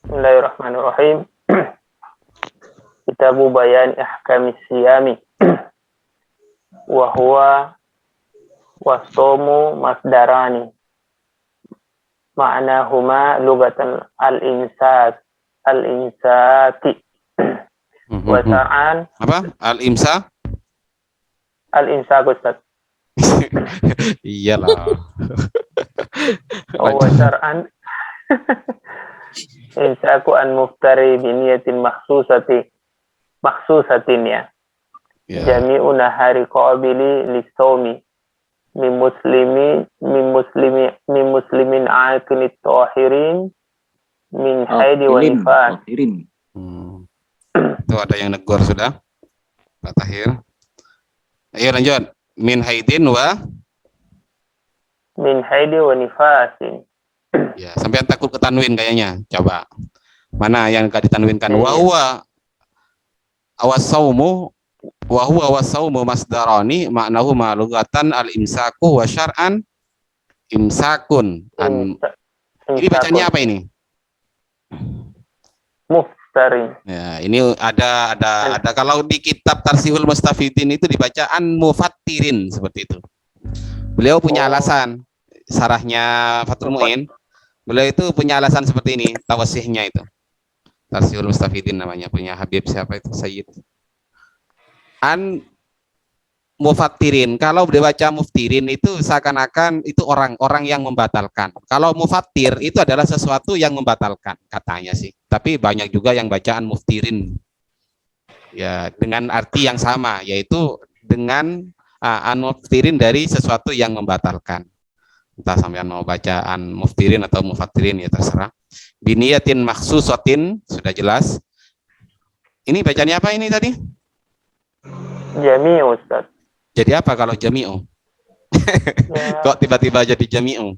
Bismillahirrahmanirrahim. Kitabu Bayan Ahkamis Siyami wa huwa wasomu masdarani ma'nahuma lugatan al-insati wa syar'an apa? Al-imsa? Al-imsaku Ustaz. Iyalah. Wa syar'an imsaku an muftari bi niyatin makhsusatin ya. Jami'u nahari qabili lisawmi min muslimin aqinit tahirin min haidi wa nifas. Itu ada yang negor sudah Pak Tahir. Ayo lanjut. Min haidin wa nifasin. Ya, sampai takut ketanwin kayaknya. Coba. Mana yang gak ditanwinkan? Wa huwa awasaumu wa huwa wasaumu masdarani ma'nahu lugatan al-imsaku wa syar'an imsakun. Ini bacanya apa ini? Muftari. Ya, ini ada kalau di kitab Tarsihul Mustafidin itu dibacaan mufattirin seperti itu. Beliau punya alasan, sarahnya Fathul Mu'in. Beliau itu punya alasan seperti ini, tawasihnya itu. Tarsihul Mustafidin namanya, punya Habib siapa itu? Sayyid. An mufattirin. Kalau dibaca muftirin itu seakan-akan itu orang-orang yang membatalkan. Kalau mufattir itu adalah sesuatu yang membatalkan, katanya sih. Tapi banyak juga yang bacaan muftirin. Ya, dengan arti yang sama, yaitu dengan muftirin dari sesuatu yang membatalkan. Entah sampean mau bacaan muftirin atau mufattirin ya terserah. Biniyatin makhsusatin sudah jelas. Ini bacanya apa ini tadi? Jami'u Ustaz. Jadi apa kalau jami'u? Ya. Kok tiba-tiba jadi jami'u?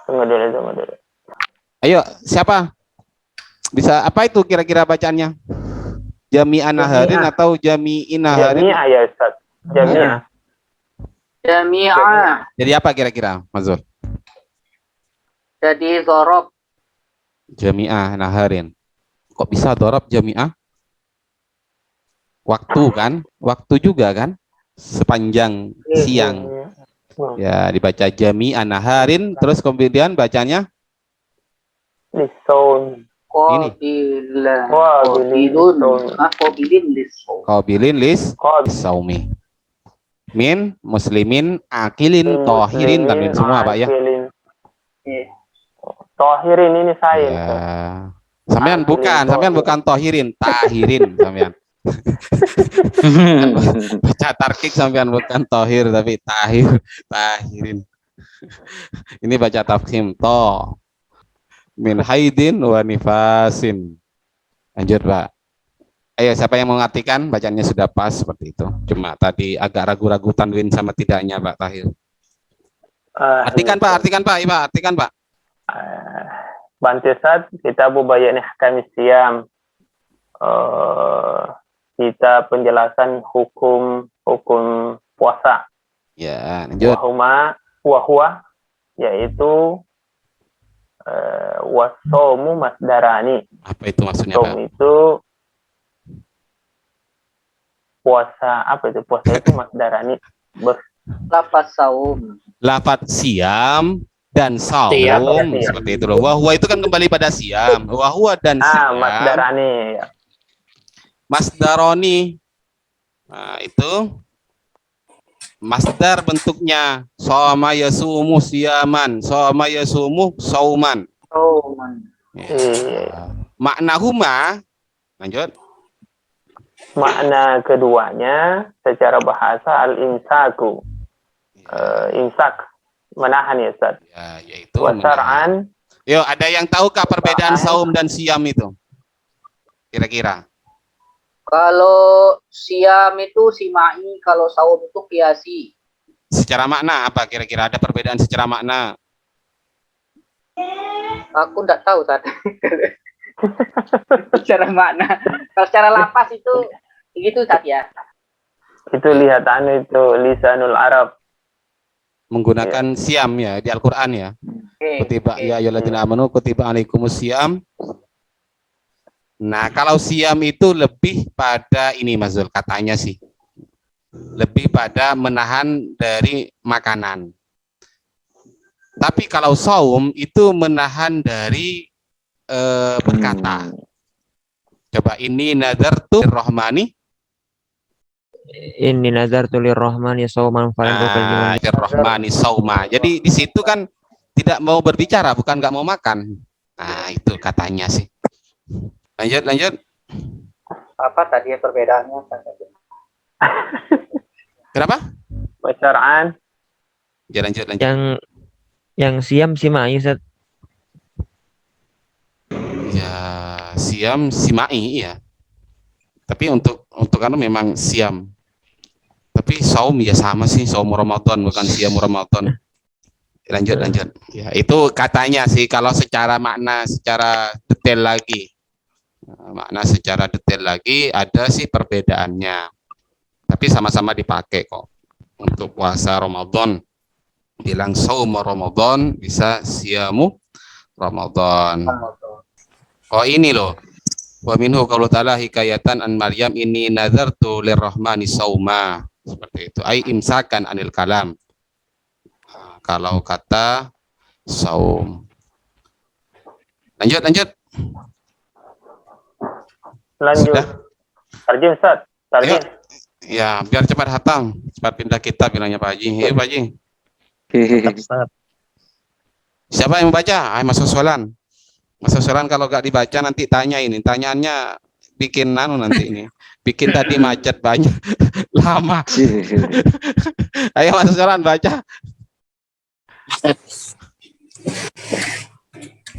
Tunggu dulu. Ayo, siapa? Bisa apa itu kira-kira bacaannya? Jami'an naharin atau jami'in naharin? Jami'ah ya Ustaz. Jami'ah. Jami'ah. Jadi apa kira-kira, Mazul? Jadi dhorob. Jami'ah naharin. Kok bisa dhorob jami'ah? Waktu kan? Waktu juga kan? Sepanjang siang. Ya, dibaca jami'an naharin, terus kemudian bacanya? Lisaun. Qabilin lisaumi. Min muslimin akilin tohirin tanwin semua Pak ya. Tohirin ini saya. Ya. Sampean bukan tohirin, tahirin sampean. Baca tarkik sampean bukan tohir tapi tahirin. Ini baca tafkhim to. Min haidin wa nifasin. Lanjut Pak. Ayo siapa yang mengartikan? Bacanya sudah pas seperti itu. Cuma tadi agak ragu-ragu tanwin sama tidaknya Pak Tahir. Artikan Pak. Iya artikan Pak. Bantu Ustaz, Kitabu Bayan Ahkamis Siyam. Kita penjelasan hukum puasa. Ya, lanjut. Wahwa yaitu wasomu masdarani. Apa itu maksudnya Pak? Itu puasa, apa itu? Puasa itu masdarani. Lafaz saum. Lafaz siam dan saum seperti itu loh. Wahwa itu kan kembali pada siam. Wahwa dan siam. Masdarani. Ya. Masdaroni. Nah, itu masdar bentuknya soma yasumu siaman, soma yasumu sauman. Ya. Maknahuma, lanjut. Makna keduanya secara bahasa al-imsaku. Imsak, menahan ya Ustaz. Ya, yaitu wasar'an. Yo, ada yang tahukah perbedaan saum dan siam itu? Kira-kira. Kalau siam itu simai, kalau saum itu kiasi. Secara makna apa kira-kira? Ada perbedaan secara makna? Aku enggak tahu tadi. Secara makna. Kalau secara lapas itu begitu tadi ya. Itu lihat itu lisanul Arab. Menggunakan siam ya di Al-Qur'an ya. Kutiba ya ayyuhalladzina amanu kutiba alaikumus siam Nah, kalau siam itu lebih pada ini Mas Zul, katanya sih. Lebih pada menahan dari makanan. Tapi kalau saum itu menahan dari berkata. Coba ini nadartu rahmani. Inni nazartu lirrahmani shauman falan ukallimal Rahmani sauma. Jadi di situ kan tidak mau berbicara, bukan nggak mau makan. Nah, itu katanya sih. Lanjut. Apa tadi perbedaannya? Kenapa? Wasyar'an. Ya, lanjut. yang siam simai Ustaz. Ya, siam simai ya. Tapi untuk anu memang siam. Tapi saum ya sama sih, saum Ramadan bukan siam Ramadan. Lanjut. Ya, itu katanya sih kalau secara makna secara detail lagi. Makna secara detail lagi ada sih perbedaannya. Tapi sama-sama dipakai kok. Untuk puasa Ramadan bilang saum Ramadan, bisa siamu Ramadan. Oh ini loh. Wa minhu qaulu ta'ala hikayatan an Maryam inni nazartu lirrahmani sauma. Seperti itu. Ai imsakan anil kalam. Kalau kata saum. Lanjut. Sudah? Tarjim, Ustaz. Tarjim. Ya, biar cepat hatam, cepat pindah kitab bilangnya Pak Haji. Pak Haji. Siapa yang membaca? Mas Solan. Mas Solan kalau gak dibaca nanti tanya ini. Tanyaannya bikin nanti ini. Bikin tadi macet banyak. Lama. Ayo Mas Solan baca.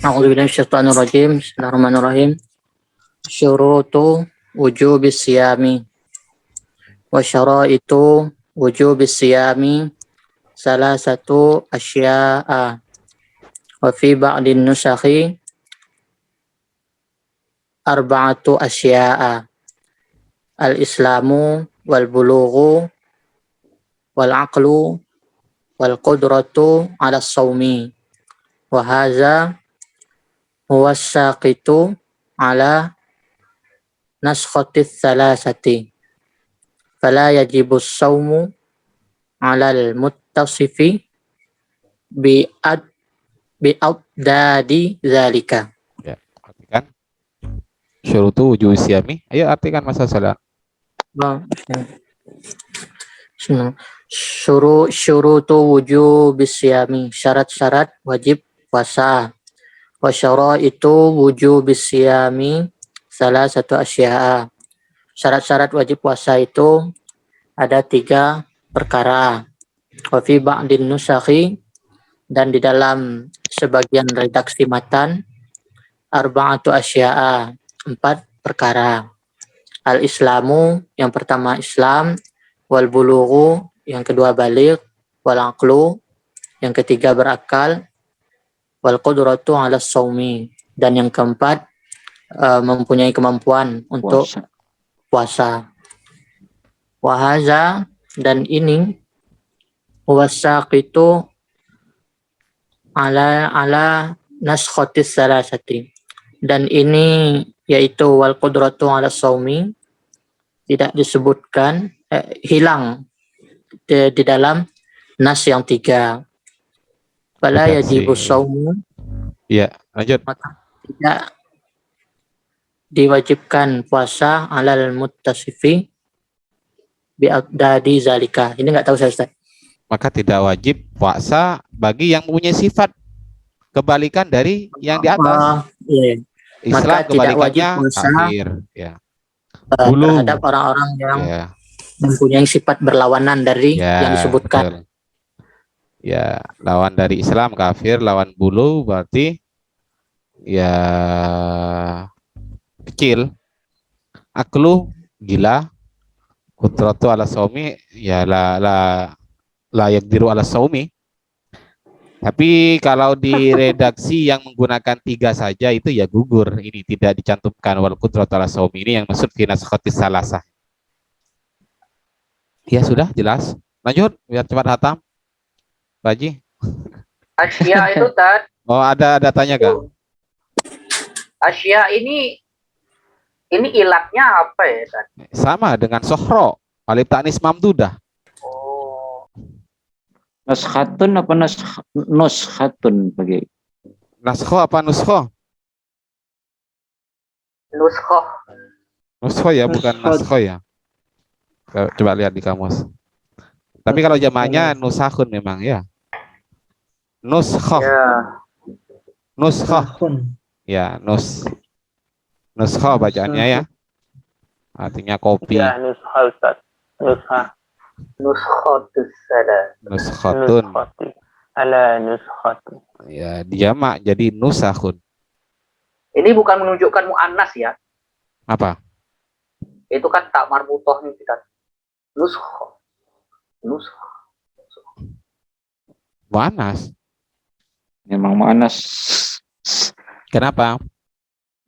A'udzubillahi minasyaitonir rajim. Bismillahirrahmanirrahim. Syurutu wujubis siyami wa syaraitu wujubis siyami salasatu asya'a wa fi ba'din nusakhi arba'atu asya'a al-islamu wal bulughu wal aqlu wal qudratu 'ala as-sawmi wa hadza huwa as-saqitu 'ala naskhatis salasati fala yajibu as-sawmu 'ala al-muttasifi bi'abdadi zalika. Ya, artikan. Syurutu wujub siyami. Ayo artikan Mas Solan. Syurutu wujub siyami, syarat-syarat wajib puasa. Wa syaraitu wujub siyami salah satu asya'a. Syarat-syarat wajib puasa itu ada 3 perkara. Wa fi ba'din nusakhi, dan di dalam sebagian redaksi matan arba'atu asya'a, 4 perkara. Al-islamu, yang pertama Islam, wal bulughu, yang kedua baligh, wal aqlu, yang ketiga berakal, wal qudratu 'ala shaumi, dan yang keempat mempunyai kemampuan untuk puasa. Wa hadza, dan ini wasaqitu ala naskhatis salasati, dan ini yaitu wal qudratu 'ala shaumi tidak disebutkan, hilang di dalam nas yang 3. Fala yajibu shaumu, ya lanjut. maka tidak diwajibkan puasa alal muttasifi bi'abdadi zalika. Ini nggak tahu saya Ustaz. Maka tidak wajib puasa bagi yang mempunyai sifat kebalikan dari yang di atas. Iya. Islam Maka tidak wajib kebalikannya puasa kafir. Ya. Bulu. terhadap orang-orang yang Ya. mempunyai sifat berlawanan dari Ya, yang disebutkan. betul. Ya, lawan dari Islam kafir, lawan bulu berarti ya kecil. Aklu gila. Kudratu ala saumi ya la yaqdiru ala saumi. Tapi kalau di redaksi yang menggunakan 3 saja itu ya gugur. Ini tidak dicantumkan wal qudratu ala saumi, ini yang maksud fi naskhatis salasah. Ya sudah jelas. Lanjut biar cepat hatam. Pak Haji. Asya itu Tad, Oh, ada datanya Kak? Asya ini Ini ilatnya apa ya, Ustaz? Sama dengan sohro, alif ta'nis mamdudah. Oh, Naskhatun apa nuskhatun bagi Naskho apa nuskho? nuskhoh. Nuskho ya, bukan naskho ya. Coba lihat di kamus. Tapi kalau jamaahnya nusakhun memang ya. Nuskhoh, Ya. nuskhoh. Ya, nuskhoh bacaannya ya. Artinya kopi. Ya, nusha Ustaz. Nusha. Nuskhotus ada. Nuskhotun. Nuskhati. Ala nuskhati. Ya, dijamak jadi nusakhun. Ini bukan menunjukkan mu'annas ya. Apa? Itu kan tak marbutohnya kita. Nuskhoh. Nuskhoh. Muannas. memang Mu'annas Kenapa?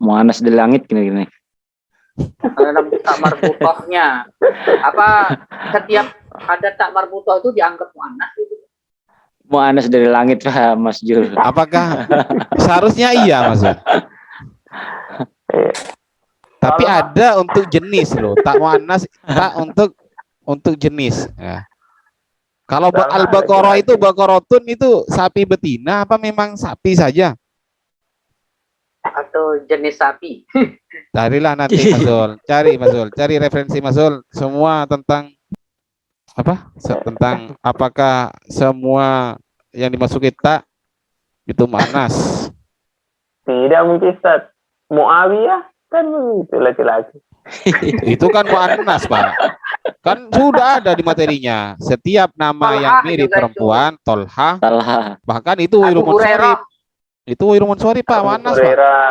Mu'annas di langit gini-gini. Dalam tak marbutohnya. Apa setiap ada tak marbutoh itu dianggap mu'annas gitu. Mu'annas dari langit Pak Mas Jul. Apakah seharusnya iya maksud? Tapi ada untuk jenis loh, tak muannas, tak untuk jenis. Ya. Kalau al-baqarah itu baqaratun itu sapi betina apa memang sapi saja? Atau jenis sapi. Carilah nanti cari referensi Mazul semua tentang apa? Tentang apakah semua yang dimasuki tak itu muannas. Tidak mungkin Ustaz. Muawiyah kan begitu laki-laki. Itu kan muannas, Pak. Kan sudah ada di materinya. Setiap nama Tolha yang mirip juga perempuan, Tolha, Salah. bahkan itu Abu Wirumun Sorib. Hurairah. Itu Wirumun Sorib, Pak, Abu muannas, Pak. Hurairah,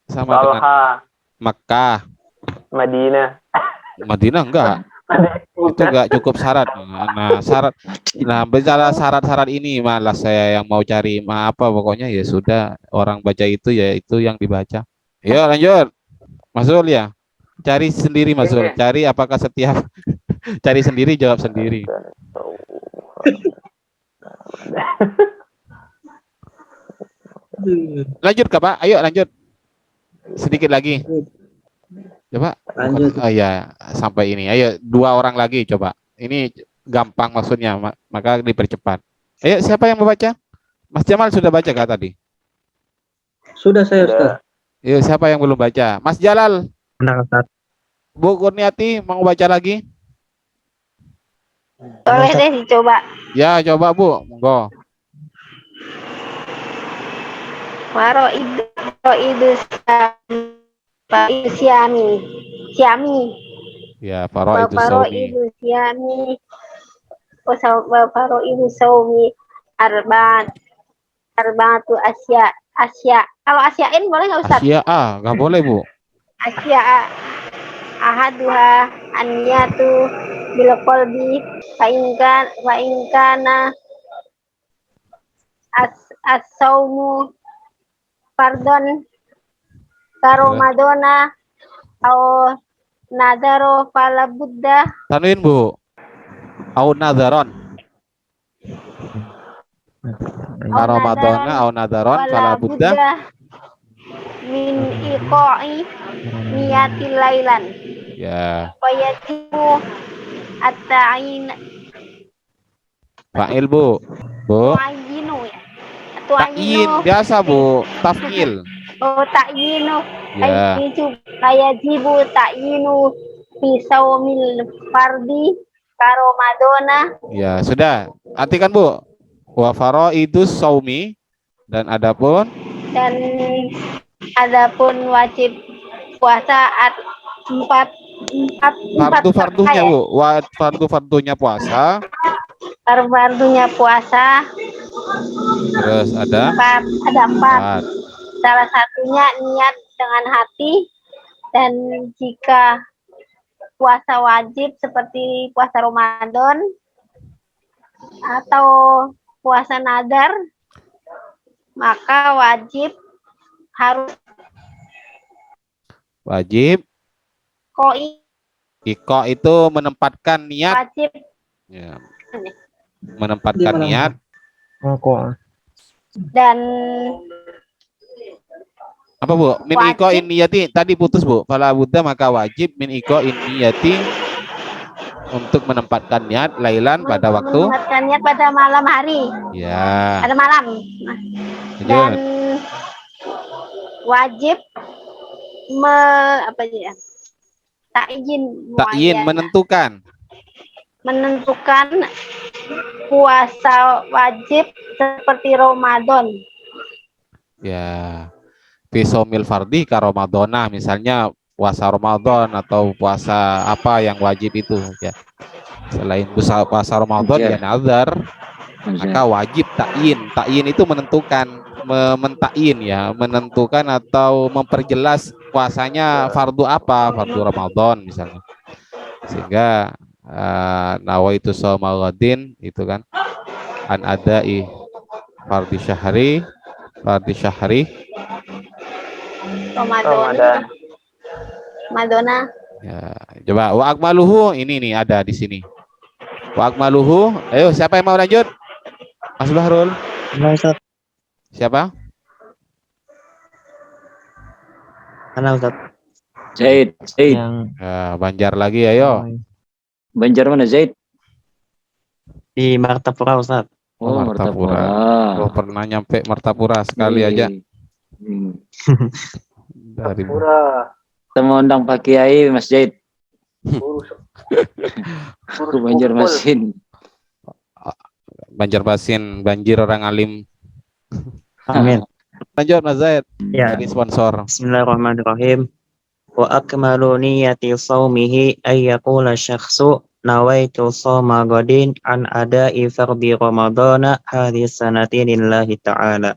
Sama dengan Talha, Makkah, Madinah. Madinah enggak. Itu enggak cukup syarat. Nah, bicara syarat-syarat ini malah saya yang mau cari apa pokoknya ya sudah orang baca itu ya itu yang dibaca. Yuk lanjut. Masul ya. Cari sendiri Masul. Cari apakah setiap cari sendiri jawab sendiri. Lanjut Kak Pak. Ayo lanjut. Sedikit lagi. Coba. Lanjut. Oh ya, sampai ini. Ayo dua orang lagi coba. Ini gampang maksudnya, maka dipercepat. Ayo siapa yang membaca? Mas Jamal sudah baca kah tadi? Sudah saya Ustaz. Ayo siapa yang belum baca? Mas Jalal, Benar, Ustaz. Bu Kurniati mau baca lagi? Boleh deh dicoba. Ya, coba Bu, monggo. Waroidu siami. Ya, Faro itu Saumi. Waroidu siami. Waroidu saumi arba'atu Asya. Kalau Asyain boleh nggak Ustaz? Asia A, nggak boleh Bu. Asya ahaduha anniyatu bil qalbi fa in kana as-saumu fardon karomadona au nadaro fala buddha Tanwin Bu. Au nadaron. Ramadana au nadaron fala Buddha. min iqa'i niyatil lailan Ya, wa yatimu at-ta'in fa'il Bu. Bu. tu'ayinu ya Ta'yin biasa Bu. Taf'il. oh ta'yinu Ya. ayajibu ta'yinu fi saumil fardi karomadona Ya, sudah. Artikan Bu. Wa faraidus saumi dan adapun dan adapun wajib puasa fardu-fardunya Bu. Fardu-fardunya puasa. fardunya puasa Terus ada ada empat. empat. Salah satunya niat dengan hati, dan jika puasa wajib seperti puasa Ramadan atau puasa nadar, maka Wajib. koi Iko itu menempatkan niat. wajib Ya. Menempatkan niat. Oh, kok. dan Apa Bu? Min Wajib. iko in niyati tadi putus Bu. Fala budda maka wajib min iko in niyati untuk menempatkan niat lailan pada waktu. Menempatkannya pada malam hari, Ya. pada malam. Dan Lanjut. wajib apa ya? Takyin Takyin muayyan. menentukan. Puasa wajib seperti Ramadan. Ya. Fisomil fardi ka Ramadana, misalnya puasa Ramadan atau puasa apa yang wajib itu ya. Selain puasa Ramadan ya nazar, maka wajib takyin. Takyin itu menentukan, mentakyin ya, menentukan atau memperjelas puasanya fardu apa, fardu Ramadan misalnya. Sehingga nawaitu shauma ghadin itu kan an adai fardi syahri Ramadan. Madonna. ya. Coba wa akmaluhu ini nih ada di sini. Wa akmaluhu, ayo siapa yang mau lanjut? Mas Bahrul. Halo Ustaz. Siapa? Halo Ustaz. Zaid. Yang Banjar lagi ayo. Banjar mana Zaid? Di Martapura Ustaz. Oh, Martapura. Oh, pernah nyampe Martapura sekali aja. Dari Pura. Kita mau undang Pak Kiai Mas Zaid. Ke Banjarmasin. Banjarmasin, banjir orang alim. Amin. Lanjut Mas Zaid. Ya. Dari sponsor. Bismillahirrahmanirrahim. Wa akmalu niyati shaumihi ay yaqula syakhsu nawaitu shauma ghadin an ada'i fardhi ramadana hadhihi sanati lillahi ta'ala.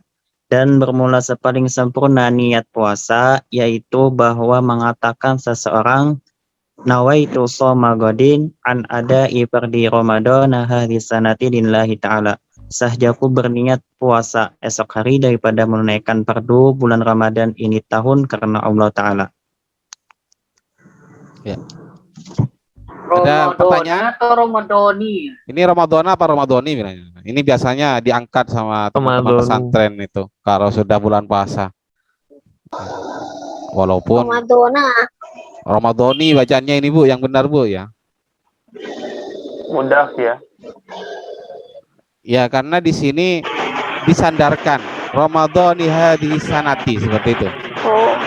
Dan bermula sepaling sempurna niat puasa, yaitu bahwa mengatakan seseorang nawaitu shauma ghadin an ada'i fardhi ramadana hadhihi sanati lillahi ta'ala. Sahjaku berniat puasa esok hari daripada menunaikan fardu bulan Ramadan ini tahun karena Allah Ta'ala. Ada pertanyaan? Atau Ramadoni? Ini Ramadan apa Ramadoni bilangnya? Ini biasanya diangkat sama teman-teman Ramadan. pesantren itu kalau sudah bulan puasa. Walaupun Madonna. Ramadoni bacanya ini Bu, yang benar Bu ya. Mudah ya. Ya karena di sini disandarkan Ramadhani hadhihi sanati seperti itu. Oh,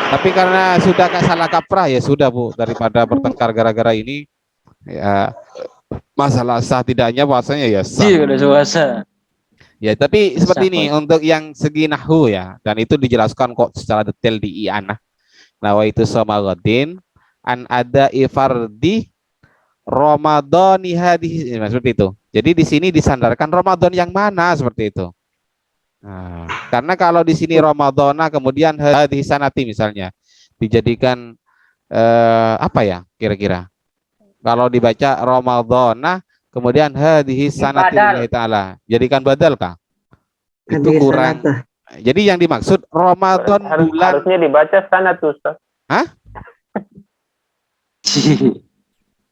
Tapi karena sudah salah kaprah ya sudah Bu, daripada bertengkar gara-gara ini ya masalah sah tidaknya puasanya ya sah. Iya udah puasa. Ya tapi seperti Sah, ini untuk yang segi nahwu ya, dan itu dijelaskan kok secara detail di i'anah. Nawaitu shauma ghadin an ada ifardi Ramadhani hadhihi seperti itu. Jadi di sini disandarkan Ramadan yang mana seperti itu. Nah, karena kalau di sini Ramadhana kemudian hadhihi sanati misalnya dijadikan apa ya kira-kira? Kalau dibaca Ramadhana kemudian hadhihi sanati lillahi ta'ala, jadikan badal kah? Itu kurang. Jadi yang dimaksud Ramadan bulan Harusnya dibaca sanat Ustaz.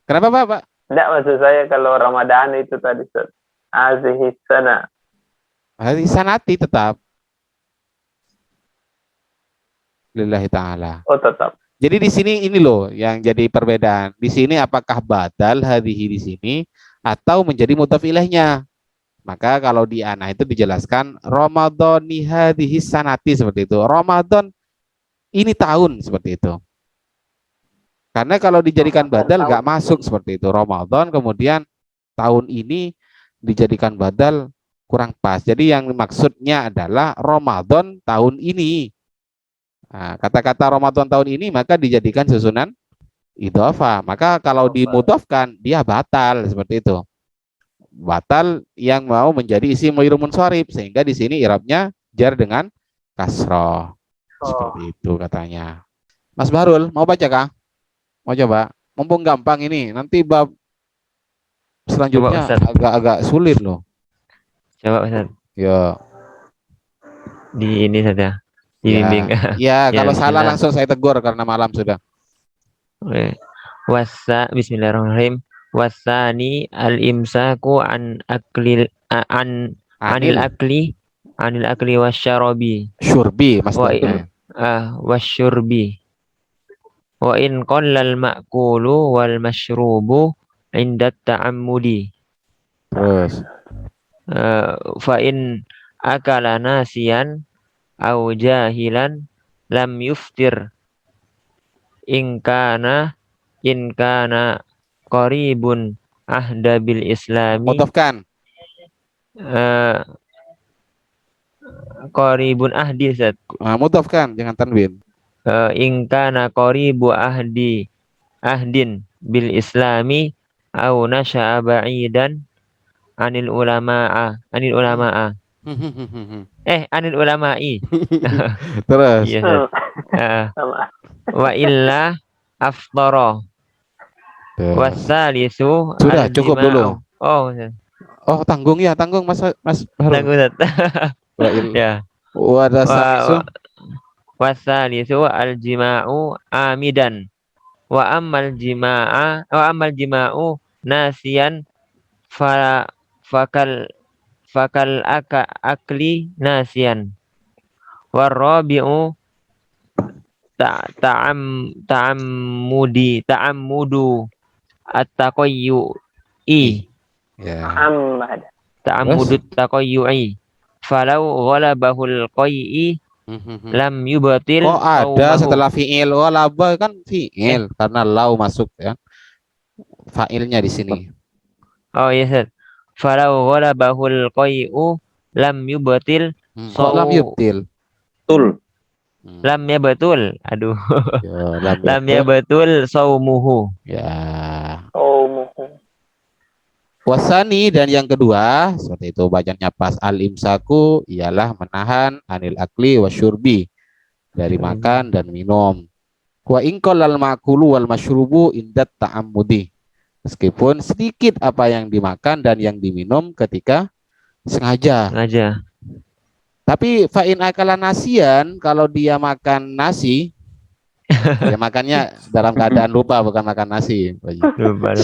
Kenapa Pak? Tidak, maksud saya kalau Ramadan itu tadi Ustaz. Azihi sana. Hadhihi sanati tetap lillahi ta'ala. Oh tetap. Jadi di sini ini loh yang jadi perbedaan. Di sini apakah badal hadhihi di sini atau menjadi mudhaf ilaihnya? Maka kalau di ana itu dijelaskan Ramadhani hadhihi sanati seperti itu. Ramadan ini tahun seperti itu. Karena kalau dijadikan badal nggak masuk seperti itu. Ramadan kemudian tahun ini dijadikan badal kurang pas. Jadi yang maksudnya adalah Ramadan tahun ini. Nah, kata-kata Ramadan tahun ini maka dijadikan susunan idhofah. Maka kalau dimudhofkan dia batal seperti itu. Batal yang mau menjadi isim ghairun munsharif, sehingga di sini i'rabnya jar dengan kasroh. Seperti itu katanya. Mas Bahrul mau baca kah? Mau coba? Mumpung gampang ini, nanti bab selanjutnya agak-agak sulit loh. Coba Ustaz. Ya. Di ini saja. Dibimbing. Ya, kalau salah bismillah. langsung saya tegur karena malam sudah. Oke. Bismillahirrahmanirrahim. Wasani al-imsaku an aklil anil akli anil akli wasyarabi Syurbi masdarnya. wasyurbi wa in qallal ma'kulu wal mashrubu inda ta'ammudi Terus. fa in akala nasiyan au jahilan lam yuftir in kana qaribun ahda bil islami Mudhafkan. qaribun ahdi Ustaz. Mudhafkan, jangan tanwin. In kana qaribu ahdin bil islami au nasha'a ba'idan anil ulama'a anil ulama'i Terus. iya Ustaz. Sama. Wa illa aftara Terus. wasalisu Sudah, cukup dulu. Oh, Ustaz. Oh, tanggung Mas Harun. Tanggung, Ustaz. Wa il- Ya. Wada salisu. Wasalisu al-jima'u amidan wa ammal jima'u nasiyan fakal akli nasiyan warabi'u ta'ammudu at-taqayyu'i Ya. Ahmad. ta'ammudu at-taqayyu'i falau ghalabahul qai'i lam yubatil Oh, ada qaumahu. setelah fiil. Oh, laba kan fiil karena lau masuk ya. Fa'ilnya di sini. Oh iya Ustaz. Falau ghalabahul qai'u lam yubatil Kok lam yubtil? Betul. lam ya betul. Aduh. Ya, Lam ya betul saumuhu. Ya. Oh, Wasani dan yang kedua seperti itu bacanya pas al-imsaku ialah menahan anil akli wasyurbi dari makan dan minum. Wa ingkol al makulu wal masyrubu indat ta'ammudi. Meskipun sedikit apa yang dimakan dan yang diminum ketika sengaja. Sengaja. Tapi fa'in akala nasian, kalau dia makan nasi, dia makannya dalam keadaan lupa, bukan makan nasi. Lupa.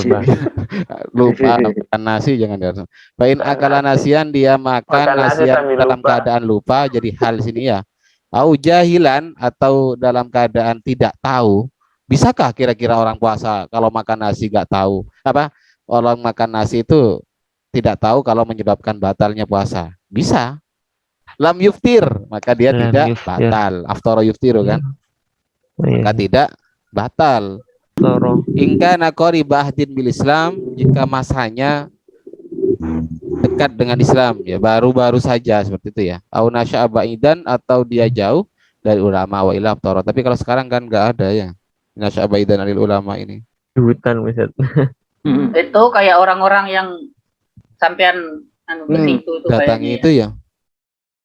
Lupa makan nasi, jangan dia. Fa'in akala nasian, dia makan Makan nasi nasian sambil dalam lupa. keadaan lupa, jadi hal sini ya. Au jahilan, atau dalam keadaan tidak tahu. Bisakah kira-kira orang puasa kalau makan nasi nggak tahu? Apa? Orang makan nasi itu tidak tahu kalau menyebabkan batalnya puasa. Bisa. Lam yuftir, maka dia Lam tidak yuftir. batal. Aftara yuftiru kan? Maka tidak batal. Toro. Ingka nakori bahdin bil Islam, jika masanya dekat dengan Islam, ya baru-baru saja seperti itu ya. Au nasya'a ba'idan, atau dia jauh dari ulama wa ila aftara. Tapi kalau sekarang kan nggak ada ya. Nasya'a ba'idan alil ulama ini. Di hutan Ustaz. Itu kayak orang-orang yang sampean ke situ itu Datangi kayaknya. itu ya.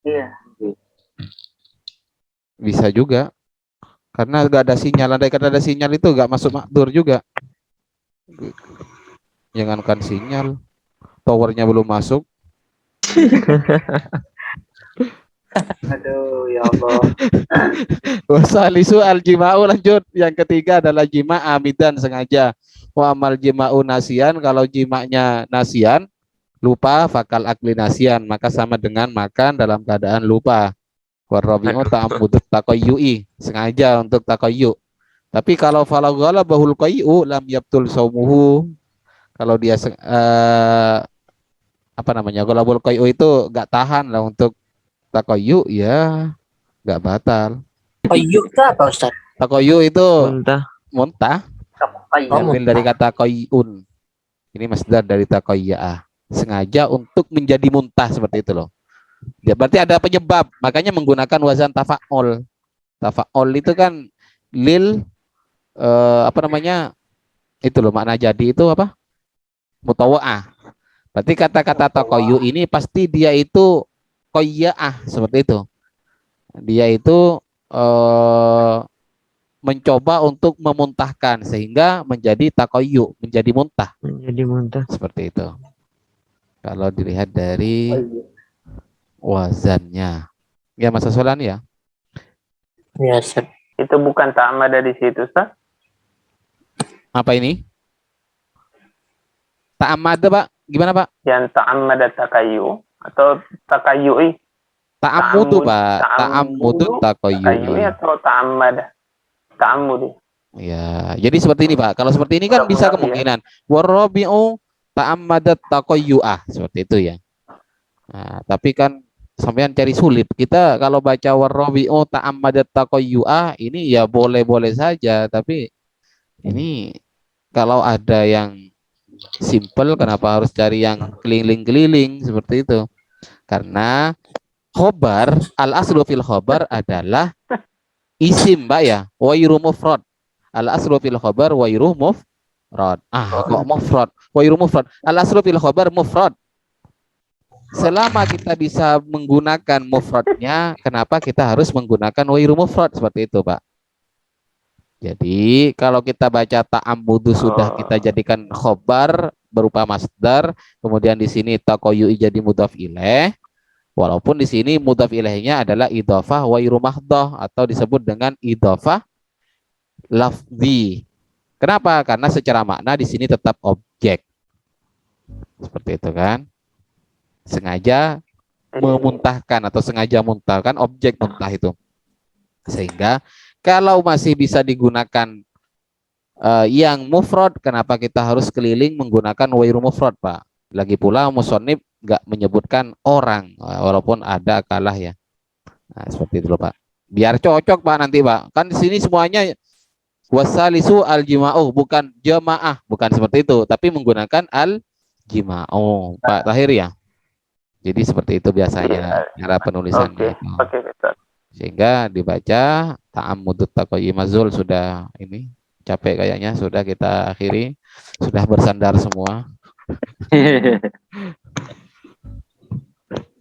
Iya. Bisa juga. Karena nggak ada sinyal, andai kata ada sinyal itu nggak masuk makdur juga. Jangankan sinyal, towernya belum masuk. Aduh, ya Allah. Wasalisu al-jima'u, lanjut. Yang ketiga adalah jima' amidan, sengaja. Wa amal jima'u nasian, kalau jimaknya nasian, lupa, fakal akli nasian, maka sama dengan makan dalam keadaan lupa. Warabi'u ta'amudut taqayyu'i, sengaja untuk taqayyu. Tapi kalau falaghala bahul qayyu lam yabtul saumuhu, kalau dia apa namanya, ghalabul qayyu itu enggak tahan lah untuk taqayyu, ya enggak batal. Qayyuk itu apa, Ustaz? Taqayyu itu Muntah. muntah, diambil dari kata qayyun. Ini masdar dari taqayya'a, sengaja untuk menjadi muntah, seperti itu loh. Ya, berarti ada penyebab, makanya menggunakan wazan tafa'ul. Tafa'ul itu kan lil apa namanya? Itu loh, makna jadi itu apa? Mutawa'ah. Berarti kata-kata taqayyu ini pasti dia itu qayya'ah, seperti itu. Dia itu mencoba untuk memuntahkan sehingga menjadi taqayyu, menjadi muntah. Jadi muntah. Seperti itu. Kalau dilihat dari wazannya. Ya, Mas Solan ya. Ya, Ustaz. Itu bukan ta'amada di situ, Ustaz. Apa ini? Ta'amada, Pak? Gimana, Pak? Yang ta'amada takayyu atau takayyu'i. Ta'ammudu, Pak. Ta'ammudu Takoyui takoyui. atau ta'ammada? Ta'ammudi. Ya, jadi seperti ini, Pak. Kalau seperti ini kan Udah bisa mulai, ya. kemungkinan warabi'u ta'ammadat takoyu'ah, seperti itu ya. Nah, tapi kan sampean cari sulit. Kita kalau baca warabi'u ta'ammadat takoyu'ah ini ya boleh-boleh saja, tapi ini kalau ada yang simple, kenapa harus cari yang keliling-keliling seperti itu? Karena khobar, al-aslu fil khobar adalah isim, Mbak ya, wairu mufrad. Al-aslu fil khobar wairu mufrad. Kok mufrad? Wairu mufrad. Al-aslu fil khobar mufrad. Selama kita bisa menggunakan mufradnya, kenapa kita harus menggunakan wairu mufrad seperti itu, Pak? Jadi kalau kita baca ta'ammudu sudah kita jadikan khobar berupa masdar, kemudian di sini takoyui jadi mudhaf ilaih, walaupun di sini mudhaf ilaihnya adalah idhofah wairu mahdhah atau disebut dengan idhofah lafzi. Kenapa? Karena secara makna di sini tetap objek. Seperti itu kan? Sengaja memuntahkan atau sengaja muntahkan objek muntah itu. Sehingga kalau masih bisa digunakan yang mufrad, kenapa kita harus keliling menggunakan wairu mufrad, Pak? Lagi pula musannif nggak menyebutkan orang, walaupun ada kalah ya. Nah, seperti itu loh, Pak. Biar cocok, Pak, nanti, Pak. Kan di sini semuanya wasalisu al-jima'u, bukan jamaah, bukan seperti itu, tapi menggunakan al-jima'u, Pak Tahir ya. Jadi seperti itu biasanya cara penulisannya. Oke, Ustaz. Sehingga dibaca ta'ammudut takoyui mazul. Sudah ini capek kayaknya, sudah kita akhiri, sudah bersandar semua.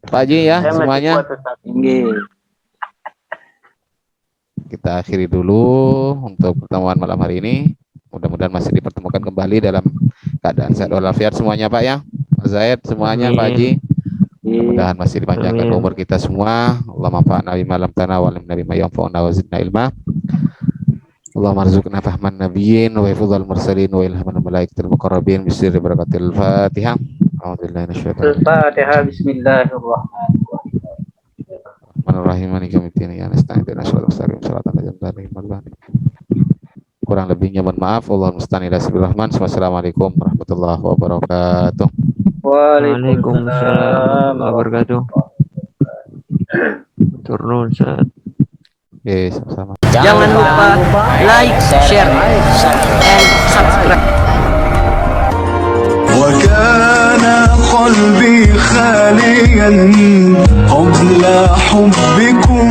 Pak Haji ya, Saya masih semuanya kuat, Ustaz. Tinggi. kita akhiri dulu untuk pertemuan malam hari ini. Mudah-mudahan masih dipertemukan kembali dalam keadaan sehat walafiat semuanya, Pak ya. Pak Zaid semuanya, Pak Haji. Mudah-mudahan masih dipanjangkan umur kita semua. Allahumma fa'na bima lam tana wa lim nabi ma yanfa'una wa zidna ilma. Allahumma arzuqna fahman nabiyyin wa hifdzal mursalin wa ilhaman malaikatil muqarrabin bisirri barakatil Fatihah. A'udzubillahi minasyaitonir Al-Fatihah. Bismillahirrahmanirrahim. Bismillahirrahmanirrahim. Maliki yaumiddin. Ya nasta'in ihdinas siratal mustaqim siratal ladzina an'amta 'alaihim. Kurang lebihnya mohon maaf. Allahumma musta'in ila sabil rahman. Wassalamualaikum warahmatullahi wabarakatuh. Waalaikumsalam warahmatullahi wabarakatuh. Turun Ustaz. Oke, sama-sama. Jangan lupa like, share, and subscribe. وكان قلبي خاليا قبل حبكم